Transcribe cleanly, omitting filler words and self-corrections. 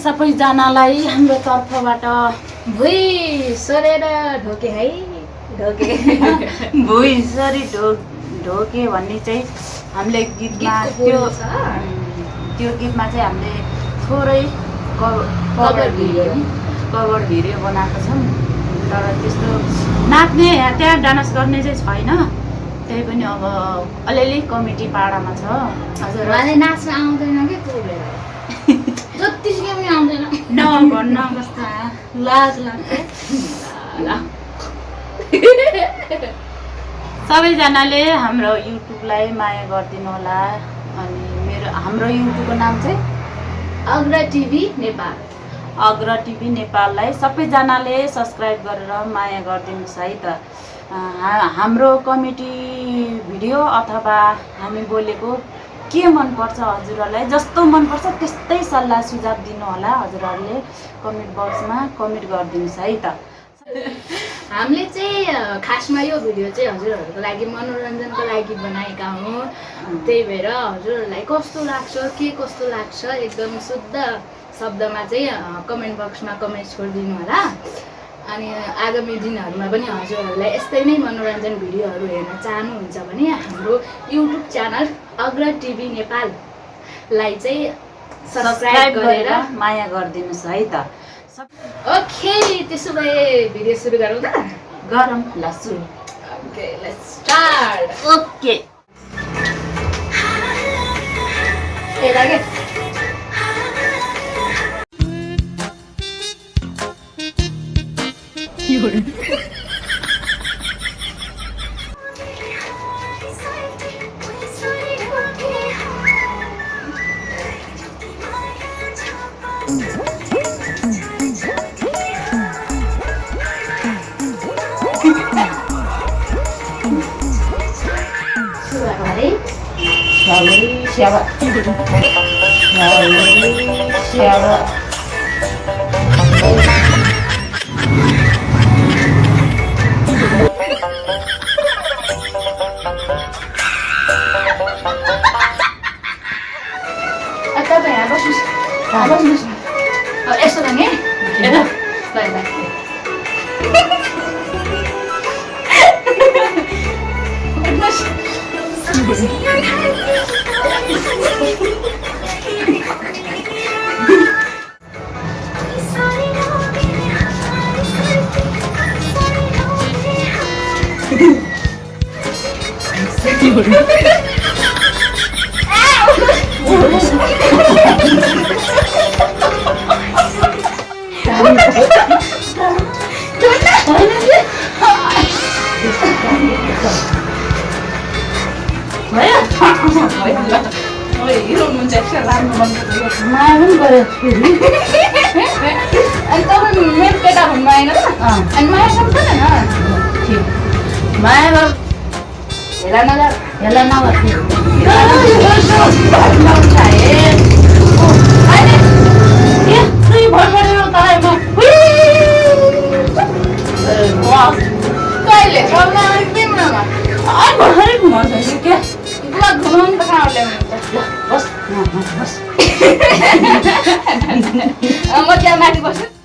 सबैजनालाई हाम्रो तर्फबाट भुइ सरेर ढोके है ढोके भुइ सरी ढोके भन्ने चाहिँ हामीले गीतमा त्यो गीतमा चाहिँ हामीले थोरै कभर भिडियो बनाएको छौँ तर त्यस्तो नाच्ने त्यहाँ डान्स गर्ने चाहिँ छैन त्यही पनि अब अलिअलि कमिटी पाडामा छ हजुर मलाई नाच्न आउँदैन के प्रोब्लम जतिसुकै पनि आउँदैन नभन्न कस्तो लाज लाग्छ सबैजनाले हाम्रो युट्युबलाई माया गरिदिनु होला अनि हाम्रो युट्युबको नाम चाहिँ अग्र टिभी नेपाल नेपाललाई सबैजनाले सब्सक्राइब गरेर माया गरिदिनुहोस् है त हाम्रो कमेडी भिडियो अथवा हामी बोलेको के मनपर्छ हजुरहरूलाई जस्तो मनपर्छ त्यस्तै सल्लाह सुझाव दिनु होला हजुरहरूले कमेन्ट बक्समा कमेन्ट गरिदिनुहोस् है त हामीले चाहिँ खासमा यो भिडियो चाहिँ हजुरहरूको लागि मनोरञ्जनको लागि बनाएका हौँ त्यही भएर हजुरहरूलाई कस्तो लाग्छ के कस्तो लाग्छ एकदम शुद्ध शब्दमा चाहिँ कमेन्ट बक्समा कमेन्ट छोडिदिनु होला अनि आगामी दिनहरूमा पनि हजुरहरूलाई यस्तै नै मनोरञ्जन भिडियोहरू हेर्न चाहनुहुन्छ भने हाम्रो युट्युब च्यानल अग्र टिभी नेपाललाई चाहिँ सब्सक्राइब गरेर माया गरिदिनुहोस् है त ओके त्यसो भए भिडियो सुरु गरौँ त गरौँ ल सुरु ओके लेट्स स्टार्ट ओके ए लाग्यो यसो भने माया पनि गऱ्यो अनि तपाईँ मेरो केटा हुनु आएन त अनि माया गर्नु पर्दैन माया गर हेला नगर कहिले तिम्रोमा के घुमाउनु त कहाँ ल्याउनुहुन्छ बस म त्यहाँ माथि बस्छु